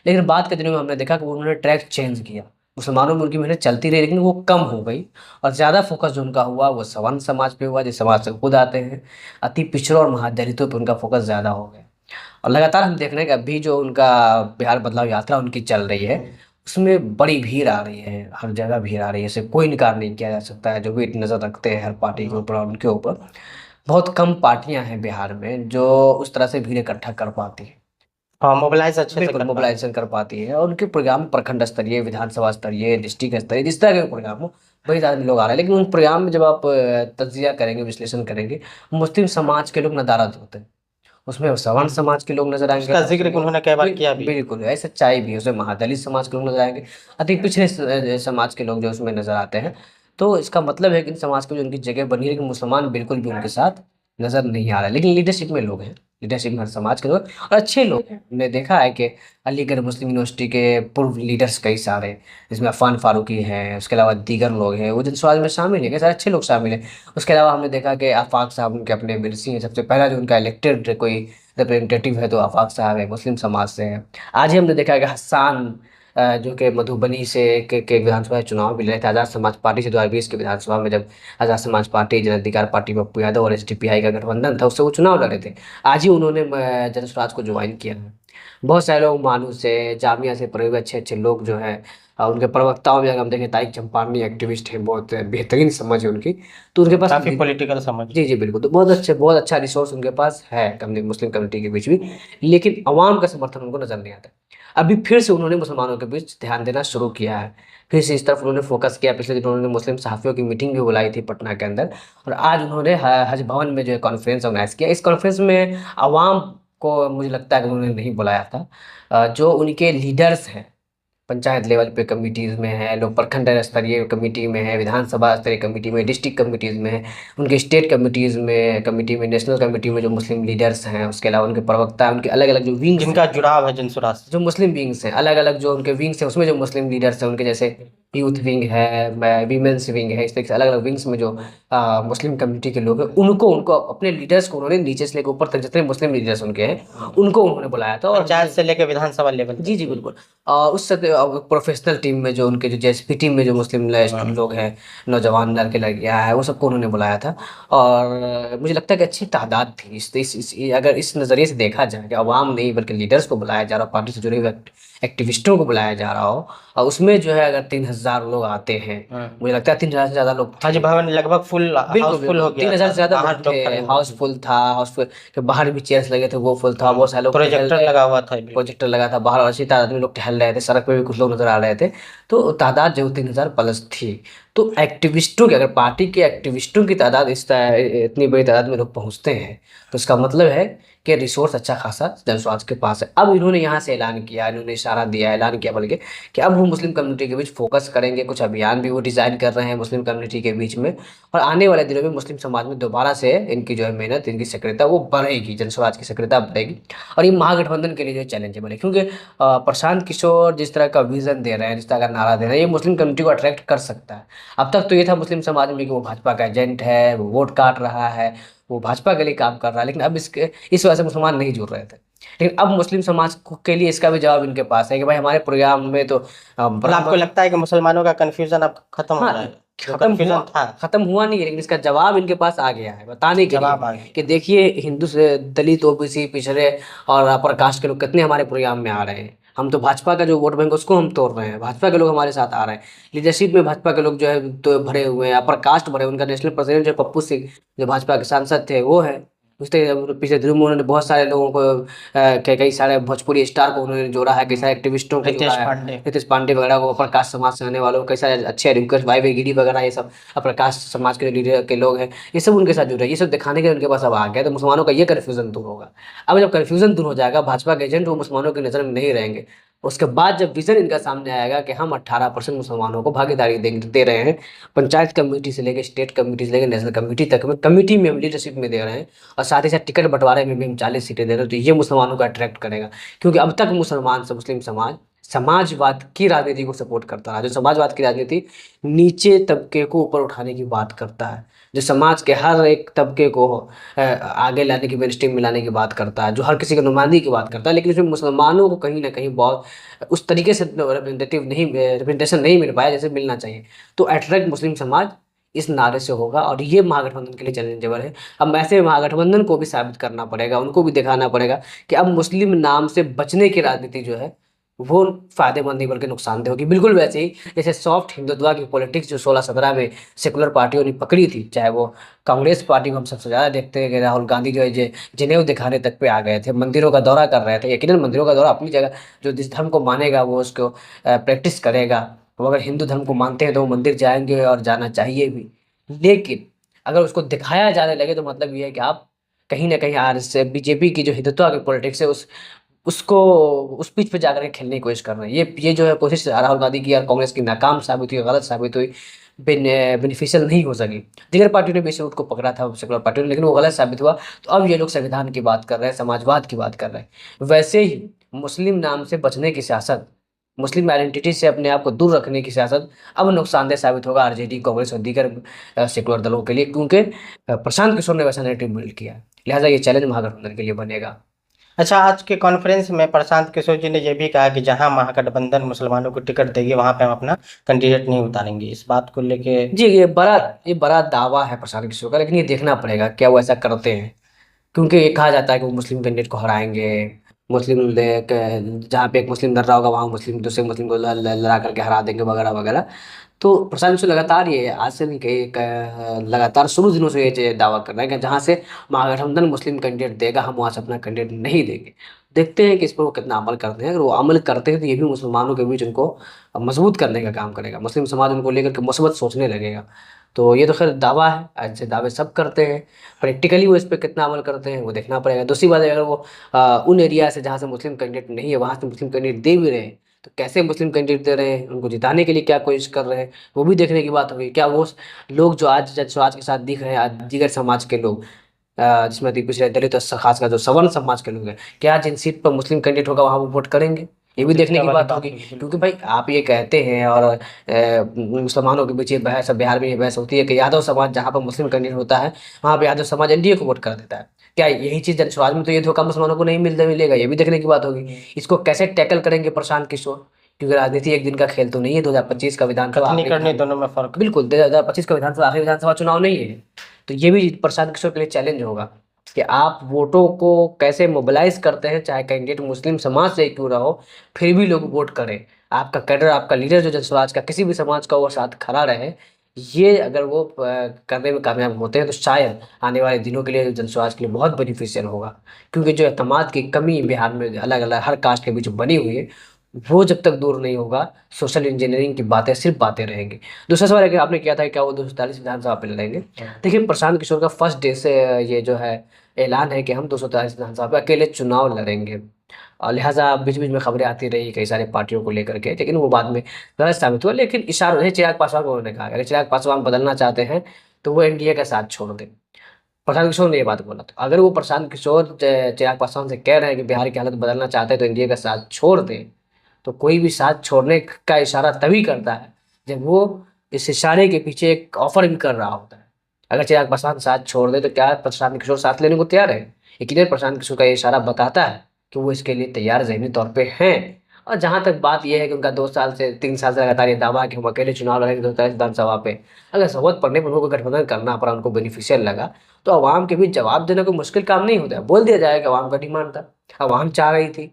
लेकिन बाद के दिनों में हमने देखा कि उन्होंने ट्रैक चेंज किया। मुसलमानों में उनकी मेहनत चलती रही लेकिन वो कम हो गई, और ज़्यादा फोकस जो उनका हुआ वो सवर्ण समाज पे हुआ, जिस समाज से खुद आते हैं। अति पिछड़ों और महादलितों पे उनका फोकस ज़्यादा हो गया। और लगातार हम देख रहे हैं कि अभी जो उनका बिहार बदलाव यात्रा उनकी चल रही है उसमें बड़ी भीड़ आ रही है, हर जगह भीड़ आ रही है, इसे कोई इनकार नहीं किया जा सकता है। जो भी नज़र रखते हैं हर पार्टी के ऊपर और उनके ऊपर, बहुत कम पार्टियां हैं बिहार में जो उस तरह से भीड़ इकट्ठा कर पाती है, हाँ, मोबिलाइज अच्छे से बिल्कुल कर पाए। मोबिलाइजेशन कर पाती है। और उनके प्रोग्राम प्रखंड स्तरीय, विधानसभा स्तरीय, डिस्ट्रिक्ट स्तरीय, जिस तरह के प्रोग्राम हो वही आदमी लोग आ रहे हैं। लेकिन उन प्रोग्राम में जब आप तज्जिया करेंगे, विश्लेषण करेंगे, मुस्लिम समाज के लोग नदारद होते हैं, उसमें सवर्ण समाज के लोग नजर आएंगे, उसका जिक्र उन्होंने कई बार किया भी। बिल्कुल ऐसा सच्चाई भी है, उसमें महादलित समाज के लोग नजर आएंगे, अति पिछड़े समाज के लोग जो उसमें नजर आते हैं। तो इसका मतलब है कि इन समाज की जो उनकी जगह बनी है, लेकिन मुसलमान बिल्कुल भी उनके साथ नजर नहीं आ रहा है। लेकिन लीडरशिप में लोग हैं, लीडरशिप में हर समाज के लोग और अच्छे लोग हैं। हमने देखा है कि अलीगढ़ मुस्लिम यूनिवर्सिटी के पूर्व लीडर्स कई सारे, जिसमें अफान फारूकी हैं, उसके अलावा दीगर लोग हैं, वो जनसुराज में शामिल हैं, कई सारे अच्छे लोग शामिल हैं। उसके अलावा हमने देखा कि आफाक साहब उनके अपने विरसी हैं, सबसे पहला जो उनका इलेक्टेड कोई रिप्रेजेंटेटिव है तो आफाक साहब है, मुस्लिम समाज से है। आज ही हमने देखा कि हस्सान जो कि मधुबनी से के विधानसभा चुनाव भी लड़े थे आज़ाद समाज पार्टी से 2020 के विधानसभा में, जब आज़ाद समाज पार्टी, जन अधिकार पार्टी, पप्पू यादव और एसडीपीआई का गठबंधन था, उससे वो चुनाव लड़े थे। आज ही उन्होंने जनसुराज को ज्वाइन किया है। बहुत सारे लोग मानू से, जामिया से पढ़े हुए अच्छे अच्छे लोग जो हैं, उनके प्रवक्ताओं में अगर हम देखें, तारिक चंपारनी एक्टिविस्ट हैं, बहुत बेहतरीन समझ है उनकी, तो उनके पास काफी पॉलिटिकल समझ। जी जी बिल्कुल, तो बहुत अच्छा रिसोर्स उनके पास है मुस्लिम कम्युनिटी के बीच भी, लेकिन अवाम का समर्थन उनको नजर नहीं आता। अभी फिर से उन्होंने मुसलमानों के बीच ध्यान देना शुरू किया है, फिर से इस तरफ उन्होंने फोकस किया। पिछले दिनों उन्होंने मुस्लिम सहाफ़ियों की मीटिंग भी बुलाई थी पटना के अंदर, और आज उन्होंने हज भवन में जो है कॉन्फ्रेंस ऑर्गेनाइज किया। इस कॉन्फ्रेंस में आवाम को मुझे लगता है कि उन्होंने नहीं बुलाया था। जो उनके लीडर्स हैं, पंचायत लेवल पे कमिटीज़ में है, लोग प्रखंड स्तरीय कमेटी में है, विधानसभा स्तरीय कमेटी में, डिस्ट्रिक्ट कमिटीज़ में है, उनके स्टेट कमिटीज़ में, कमेटी में, नेशनल कमेटी में जो मुस्लिम लीडर्स हैं, उसके अलावा उनके प्रवक्ता, उनके अलग अलग जो विंग्स, जिनका जुड़ाव है जनसुराज से। जो मुस्लिम विंग्स हैं, अलग अलग जो उनके विंग्स हैं, उसमें जो मुस्लिम लीडर्स हैं उनके, जैसे यूथ विंग है, वीमेंस विंग है, इस तरीके से अलग अलग विंग्स में जो मुस्लिम कम्युनिटी के लोग हैं, उनको उनको अपने लीडर्स को उन्होंने नीचे से लेकर ऊपर तक जितने मुस्लिम लीडर्स उनके हैं उनको उन्होंने बुलाया था। और पंचायत से लेकर विधानसभा लेवल जी जी बिल्कुल, उस प्रोफेशनल टीम में जो उनके जो जेएसपी टीम में जो मुस्लिम लोग हैं, नौजवान लड़के लड़कियां हैं, वो सबको उन्होंने बुलाया था। और मुझे लगता है कि अच्छी तादाद थी। अगर इस नज़रिए से देखा जाए कि अवाम नहीं बल्कि लीडर्स को बुलाया जा रहा हो, पार्टी से जुड़े हुए एक्टिविस्टों को बुलाया जा रहा हो, और उसमें जो है अगर 3000 लोग आते हैं, मुझे लगता है 3000 से ज़्यादा लोग हज भवन लगभग फुल बिल्कुल हो गया 3000 से ज़्यादा बाहर लोग लोग थे, खड़े हुए थे। हाउसफुल था। हाउसफुल के बाहर भी चेयर्स लगे थे, वो फुल था। बहुत सारे लोग प्रोजेक्टर लगा हुआ था। प्रोजेक्टर लगा था बाहर, और अच्छी तादाद में लोग टहल रहे थे, सड़क पे भी कुछ लोग नजर आ रहे थे। तो तादाद जो 3000 प्लस थी। तो एक्टिविस्टों की, अगर पार्टी के एक्टिविस्टों की तादाद इतनी बड़ी तादाद में लोग पहुंचते हैं, तो इसका मतलब है कि रिसोर्स अच्छा खासा जनस्वाज के पास है। अब इन्होंने यहाँ से ऐलान किया, इन्होंने इशारा दिया, ऐलान किया बल्कि, कि अब वो मुस्लिम कम्युनिटी के बीच फोकस करेंगे। कुछ अभियान भी वो डिज़ाइन कर रहे हैं मुस्लिम कम्युनिटी के बीच में, और आने वाले दिनों में मुस्लिम समाज में दोबारा से इनकी जो है मेहनत, इनकी सक्रियता वो बढ़ेगी, जनस्वाज की सक्रियता बढ़ेगी, और ये महागठबंधन के लिए जो चैलेंजेबल है। क्योंकि प्रशांत किशोर जिस तरह का विजन दे रहे हैं, जिस तरह का नारा दे रहे हैं, ये मुस्लिम कम्युनिटी को अट्रैक्ट कर सकता है। अब तक तो ये था मुस्लिम समाज में कि वो भाजपा का एजेंट है, वो वोट काट रहा है, वो भाजपा के लिए काम कर रहा है, लेकिन अब इस वजह से मुसलमान नहीं जुड़ रहे थे। लेकिन अब मुस्लिम समाज के लिए इसका भी जवाब इनके पास है कि भाई हमारे प्रोग्राम में तो मतलब आपको लगता है कि मुसलमानों का कंफ्यूजन अब खत्म हो जाएगा? जो कंफ्यूजन था खत्म हुआ नहीं है, लेकिन इसका जवाब इनके पास आ गया है बताने के जवाब आ लिए गया। कि देखिए हिंदू से दलित, ओबीसी, पिछड़े और अपर कास्ट के लोग कितने हमारे प्रोग्राम में आ रहे हैं। हम तो भाजपा का जो वोट बैंक उसको हम तोड़ रहे हैं, भाजपा के लोग हमारे साथ आ रहे हैं। लीडरशिप में भाजपा के लोग जो है तो भरे हुए हैं, अपर कास्ट भरे, उनका नेशनल प्रेसिडेंट जो पप्पू सिंह, जो भाजपा के सांसद थे, वो है। उस पिछले दिनों में उन्होंने बहुत सारे लोगों को कई सारे भोजपुरी स्टार को उन्होंने जोड़ा है, कई सारे एक्टिविस्टों को जोड़ा है, रितेश पांडे वगैरह को, प्रकाश समाज से आने वालों, कई सारे अच्छे एडवोकेट, भाई गिरी वगैरह, ये सब प्रकाश समाज के लीडर के लोग हैं, ये सब उनके साथ जुड़ रहे हैं। ये सब दिखाने के उनके पास अब आ गया, तो मुसलमानों का ये कन्फ्यूजन दूर होगा। अब जब कन्फ्यूजन दूर हो जाएगा, भाजपा के एजेंट वो मुसलमानों की नज़र में नहीं रहेंगे, उसके बाद जब विजन इनका सामने आएगा कि हम 18% मुसलमानों को भागीदारी दे रहे हैं, पंचायत कमेटी से लेकर स्टेट कमेटी से लेकर नेशनल कमेटी तक में, कमेटी में हम लीडरशिप में दे रहे हैं, और साथ ही साथ टिकट बंटवारे में भी हम 40 सीटें दे रहे हैं, तो ये मुसलमानों को अट्रैक्ट करेगा। क्योंकि अब तक मुसलमान से मुस्लिम समाज समाजवाद की राजनीति को सपोर्ट करता रहा। जो समाजवाद की राजनीति नीचे तबके को ऊपर उठाने की बात करता है, जो समाज के हर एक तबके को आगे लाने की, मेनस्ट्रीम में लाने की बात करता है, जो हर किसी की नुमाइंदगी की बात करता है, लेकिन उसमें मुसलमानों को कहीं ना कहीं बहुत उस तरीके से रिप्रेजेंटेशन नहीं मिल पाया जैसे मिलना चाहिए। तो अट्रैक्ट मुस्लिम समाज इस नारे से होगा, और ये महागठबंधन के लिए चैलेंजेबल है। अब ऐसे महागठबंधन को भी साबित करना पड़ेगा, उनको भी दिखाना पड़ेगा कि अब मुस्लिम नाम से बचने की राजनीति जो है वो फायदेमंद नहीं बल्कि नुकसानदेह होगी। बिल्कुल वैसे ही जैसे सॉफ्ट हिंदुत्व की पॉलिटिक्स जो 16-17 में सेकुलर पार्टियों ने पकड़ी थी, चाहे वो कांग्रेस पार्टी को हम सबसे ज़्यादा देखते हैं कि राहुल गांधी जो है जनेऊ दिखाने तक पे आ गए थे, मंदिरों का दौरा कर रहे थे। यकीनन मंदिरों का दौरा अपनी जगह, जो जिस धर्म को मानेगा वो उसको प्रैक्टिस करेगा। वो अगर हिंदू धर्म को मानते हैं तो वो मंदिर जाएंगे और जाना चाहिए भी, लेकिन अगर उसको दिखाया जाने लगे तो मतलब ये है कि आप कहीं ना कहीं आर से बीजेपी की जो हिंदुत्व की पॉलिटिक्स है उसको उस पिच पे जाकर के खेलने की कोशिश कर रहे हैं। ये जो है कोशिश राहुल गांधी की और कांग्रेस की नाकाम साबित हुई, गलत साबित हुई। बेनिफिशियल नहीं हो सकी। दीगर पार्टियों ने भी इस रूट को पकड़ा था, सेकुलर पार्टियों ने, लेकिन वो गलत साबित हुआ। तो अब ये लोग संविधान की बात कर रहे हैं, समाजवाद की बात कर रहे हैं। वैसे ही मुस्लिम नाम से बचने की सियासत, मुस्लिम आइडेंटिटी से अपने आप को दूर रखने की सियासत अब नुकसानदेह साबित होगा आरजेडी, कांग्रेस और दीगर सेकुलर दलों के लिए, क्योंकि प्रशांत किशोर ने वैसा नैरेटिव बिल्ड किया है। लिहाजा ये चैलेंज महागठबंधन के लिए बनेगा। अच्छा, आज के कॉन्फ्रेंस में प्रशांत किशोर जी ने यह भी कहा कि जहां महागठबंधन मुसलमानों को टिकट देगी वहां पे हम अपना कैंडिडेट नहीं उतारेंगे। इस बात को लेके जी, ये बड़ा दावा है प्रशांत किशोर का, लेकिन ये देखना पड़ेगा क्या वो ऐसा करते हैं। क्योंकि ये कहा जाता है कि वो मुस्लिम कैंडिडेट को हराएंगे, जहाँ पे एक मुस्लिम लड़ रहा होगा वहाँ मुस्लिम दूसरे मुस्लिम को लड़ा करके हरा देंगे वगैरह वगैरह। तो प्रशांत किशोर लगातार, ये आज से नहीं, लगातार शुरू दिनों से ये दावा कर रहे हैं कि जहाँ से महागठबंधन मुस्लिम कैंडिडेट देगा हम वहाँ से अपना कैंडिडेट नहीं देंगे। देखते हैं कि इस पर वो कितना अमल करते हैं। अगर वो अमल करते हैं तो ये भी मुसलमानों के बीच उनको मजबूत करने का काम करेगा, मुस्लिम समाज उनको लेकर के मुस्बत सोचने लगेगा। तो ये तो खैर दावा है, ऐसे दावे सब करते हैं, प्रैक्टिकली वो इस पर कितना अमल करते हैं वो देखना पड़ेगा। दूसरी बात है, अगर वो उन एरिया से जहाँ से मुस्लिम कैंडिडेट नहीं है वहाँ से मुस्लिम कैंडिडेट दे भी रहे हैं, तो कैसे मुस्लिम कैंडिडेट दे रहे हैं, उनको जिताने के लिए क्या कोशिश कर रहे हैं, वो भी देखने की बात होगी। क्या वो लोग जो आज जनसुराज के साथ दिख रहे हैं, आज दीगर समाज के लोग, जिसमें पिछड़े दलित और खासकर जो सवर्ण समाज के लोग हैं, क्या जिन सीट पर मुस्लिम कैंडिडेट होगा वहाँ वो वोट करेंगे, ये भी देखने की बात होगी। क्योंकि भाई आप ये कहते हैं, और मुसलमानों के बीच ये बहस, बिहार में ये बहस होती है कि यादव समाज जहाँ पर मुस्लिम कैंडिडेट होता है वहाँ पर यादव समाज एनडीए को वोट कर देता है। क्या यही चीज़ जनसुराज में तो ये धोखा मुसलमानों को नहीं मिलेगा, ये भी देखने की बात होगी। इसको कैसे टैकल करेंगे प्रशांत किशोर, क्योंकि राजनीति एक दिन का खेल तो नहीं है। 2025 का विधानसभा कथनी करनी दोनों में फर्क है। बिल्कुल, 2025 का विधानसभा आखिरी विधानसभा चुनाव नहीं है। तो ये भी प्रशांत किशोर के लिए चैलेंज होगा कि आप वोटों को कैसे मोबिलाइज करते हैं, चाहे कैंडिडेट मुस्लिम समाज से क्यों ना हो, फिर भी लोग वोट करें। आपका कैडर, आपका लीडर जो जनसुराज का किसी भी समाज का वो साथ खड़ा रहे, ये अगर वो करने में कामयाब होते हैं तो शायद आने वाले दिनों के लिए जनसुराज के लिए बहुत बेनिफिशियल होगा। क्योंकि जो एतमाद की कमी बिहार में अलग अलग हर कास्ट के बीच बनी हुई है, वो जब तक दूर नहीं होगा, सोशल इंजीनियरिंग की बातें सिर्फ बातें रहेंगी। दूसरा सवाल है कि आपने किया था कि क्या वो 243 विधानसभा पे लड़ेंगे। देखिए, प्रशांत किशोर का फर्स्ट डे से ये जो है ऐलान है कि हम 243 विधानसभा पे अकेले चुनाव लड़ेंगे। और लिहाजा बीच बीच में खबरें आती रही कई सारी पार्टियों को लेकर के, लेकिन वो बाद में गलत साबित हुआ। लेकिन इशारा है, चिराग पासवान को उन्होंने कहा अगर चिराग पासवान बदलना चाहते हैं तो वो एनडीए का साथ छोड़ दें। प्रशांत किशोर ने ये बात बोला। तो अगर वो प्रशांत किशोर चिराग पासवान से कह रहे हैं कि बिहार की हालत बदलना चाहते हैं तो एनडीए का साथ छोड़ दें, तो कोई भी साथ छोड़ने का इशारा तभी करता है जब वो इस इशारे के पीछे एक ऑफर भी कर रहा होता है। अगर चिराग पासवान साथ छोड़ दे तो क्या प्रशांत किशोर साथ लेने को तैयार है? ये क्लियर प्रशांत किशोर का ये इशारा बताता है कि वो इसके लिए तैयार ज़हनी तौर पे हैं। और जहाँ तक बात यह है कि उनका 2 साल से 3 साल से लगातार ये दावा है कि हम अकेले चुनाव लड़ेंगे 2023 विधानसभा पे, अगर जरूरत पड़ने पर उनको गठबंधन करना पड़ा, उनको बेनिफिशियल लगा, तो अवाम के बीच जवाब देना कोई मुश्किल काम नहीं होता है। बोल दिया जाएगा अवाम का डिमांड था, अवाम चाह रही थी,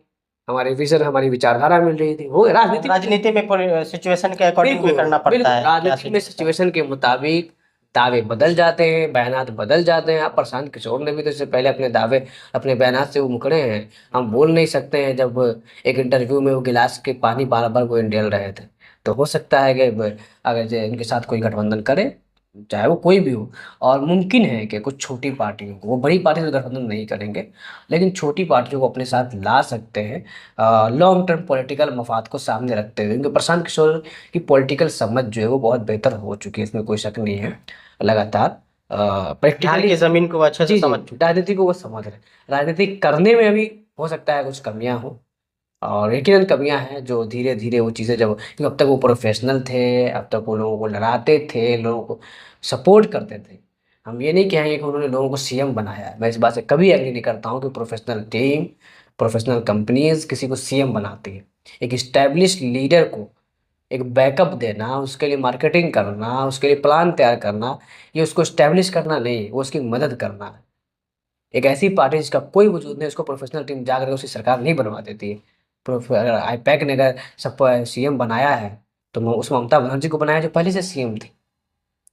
हमारे विजन, हमारी विचारधारा मिल रही थी। वो राजनीति में सिचुएशन के अकॉर्डिंग भी करना बिल्कुल पड़ता है। राजनीति में सिचुएशन के मुताबिक दावे बदल जाते हैं, बयानात बदल जाते हैं। अब प्रशांत किशोर ने भी तो इससे पहले अपने दावे, अपने बयानात से वो मुकरे हैं। हम बोल नहीं सकते हैं जब एक इंटरव्यू में वो गिलास के पानी बार बार वो इंडेल रहे थे। तो हो सकता है कि अगर इनके साथ कोई गठबंधन करे, चाहे वो कोई भी हो, और मुमकिन है कि कुछ छोटी पार्टियों को, वो बड़ी पार्टी से गठबंधन नहीं करेंगे, लेकिन छोटी पार्टियों को अपने साथ ला सकते हैं लॉन्ग टर्म पॉलिटिकल मफाद को सामने रखते हुए। क्योंकि प्रशांत किशोर की पॉलिटिकल समझ जो है वो बहुत बेहतर हो चुकी है, इसमें कोई शक नहीं है। लगातार बिहार प्रैक्टिकली की जमीन को वो अच्छे से जी समझ चुके हैं। राजनीति को वो समझ रहे हैं। राजनीति करने में अभी हो सकता है कुछ कमियां हो, और यकीनन कमियां हैं जो धीरे धीरे वो चीज़ें, जब क्योंकि अब तक वो प्रोफेशनल थे, अब तक वो लोगों को लड़ाते थे, लोगों को सपोर्ट करते थे। हम ये नहीं कहेंगे कि उन्होंने लोगों को सीएम बनाया है, मैं इस बात से कभी एग्री नहीं करता हूँ कि प्रोफेशनल टीम, प्रोफेशनल कंपनीज किसी को सीएम बनाती है। एक इस्टेब्लिश लीडर को एक बैकअप देना, उसके लिए मार्केटिंग करना, उसके लिए प्लान तैयार करना, ये उसको इस्टेब्लिश करना नहीं, वो उसकी मदद करना है। एक ऐसी पार्टी जिसका कोई वजूद नहीं, उसको प्रोफेशनल टीम जाकर उसकी सरकार नहीं बनवा देती है। अगर आईपैक ने अगर सब सीएम बनाया है, तो उस ममता बनर्जी को बनाया जो पहले से सीएम थी,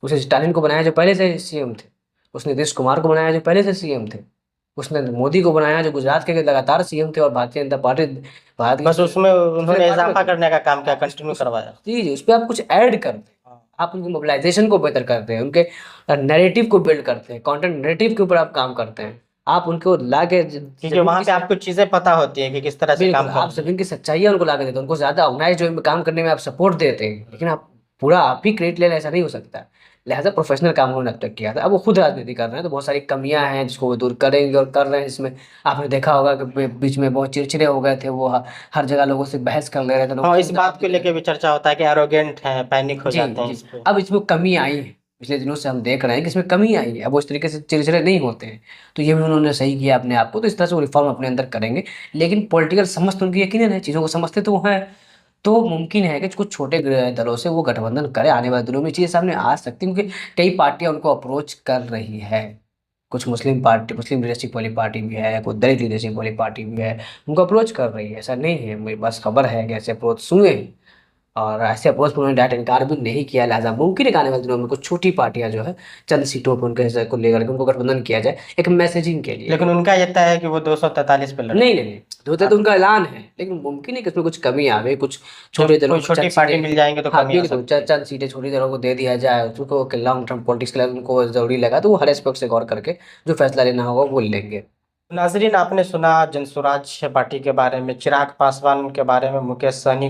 उसे स्टालिन को बनाया जो पहले से सीएम थे, उसने नीतीश कुमार को बनाया जो पहले से सीएम थे, उसने मोदी को बनाया जो गुजरात के लगातार सीएम थे, और भारतीय जनता पार्टी भारत बस उसमें उन्होंने बाद में इजाफा करने का काम किया, कंटिन्यू करवाया। जी जी, उस पर आप कुछ ऐड करते हैं, आप उनकी मोबिलाइजेशन को बेहतर करते हैं, उनके नैरेटिव को बिल्ड करते हैं, कंटेंट नैरेटिव के ऊपर आप काम करते हैं, आप उनको ला के क्योंकि वहां पे आपको चीजें पता होती है कि किस तरह से बिल्कुल काम आप करते हैं। जमीन की सच्चाई उनको ला के देते हैं, उनको ज्यादा ऑर्गेनाइज वे में काम करने में आप सपोर्ट देते हैं। लेकिन आप पूरा आप ही क्रेडिट ले लें, ऐसा नहीं हो सकता। लिहाजा प्रोफेशनल काम उन्होंने अब तक किया था, अब वो खुद राजनीति कर रहे हैं, तो बहुत सारी कमियां हैं जिसको वो दूर करेंगे और कर रहे हैं। इसमें आपने देखा होगा कि बीच में बहुत चिड़चिड़े हो गए थे, वो हर जगह लोगों से बहस कर ले रहे थे, लोग हाँ, खुद इस जवाब बात को देने लेके लगे। भी चर्चा होता है कि एरोगेंट है, पैनिक हो जी, जाते हैं जी। इस पे। अब इसमें कमी आई है, पिछले दिनों से हम देख रहे हैं कि इसमें कमी आई है, अब वो इस तरीके से चिड़चिड़े नहीं होते हैं। तो ये भी उन्होंने सही किया अपने आप को, तो इस तरह से वो रिफ़ॉर्म अपने अंदर करेंगे। लेकिन पॉलिटिकल समझ तो उनकी यकीनन है, चीज़ों को समझते तो वो हैं। तो मुमकिन है कि कुछ छोटे दलों से वो गठबंधन करें, आने वाले दिनों में चीज़ें सामने आ सकती हैं, क्योंकि कई पार्टियाँ उनको अप्रोच कर रही है। कुछ मुस्लिम लीडरशिप वाली पार्टी भी है, कुछ दलित लीडरशिप वाली पार्टी भी है, उनको अप्रोच कर रही है। ऐसा नहीं है, मेरे पास खबर है कि ऐसे अप्रोच हुए हैं। और ऐसे अप्रोच पर उन्होंने डायरेक्ट इनकार भी नहीं किया। लिहाजा मुमकिन है कि आने वाले दिनों में कुछ छोटी पार्टियां जो है चंद सीटों पर उनके हिस्से को लेकर के उनको गठबंधन किया जाए, एक मैसेजिंग के लिए। लेकिन उनका ये तय है कि वो 243 पे नहीं, लड़ेंगे। नहीं, नहीं, तो उनका ऐलान है, लेकिन मुमकिन है कि उसमें कुछ कमी आवे, कुछ छोटे जब दलों कोई को छोटी चंद पार्टी सीटें। मिल जाएंगे तो हाँ, कमी आ बिल्कुल, सकती है। चंद सीटें छोटी दलों को दे दिया जाए, उसको लॉन्ग टर्म पॉलिटिक्स के लिए उनको ज़रूरी लगा, तो वो हर एस्पेक्ट से गौर करके जो फैसला लेना होगा वो लेंगे। नाजरीन, आपने सुना जनसुराज पार्टी के बारे में, चिराग पासवान के बारे में, मुकेश सहनी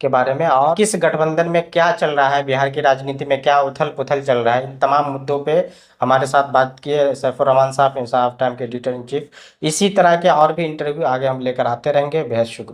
के बारे में, और किस गठबंधन में क्या चल रहा है, बिहार की राजनीति में क्या उथल पुथल चल रहा है। इन तमाम मुद्दों पे हमारे साथ बात किए सैफुर रहमान साहब, इंसाफ टाइम के एडिटर इन चीफ। इसी तरह के और भी इंटरव्यू आगे हम लेकर आते रहेंगे। बेहद शुक्रिया।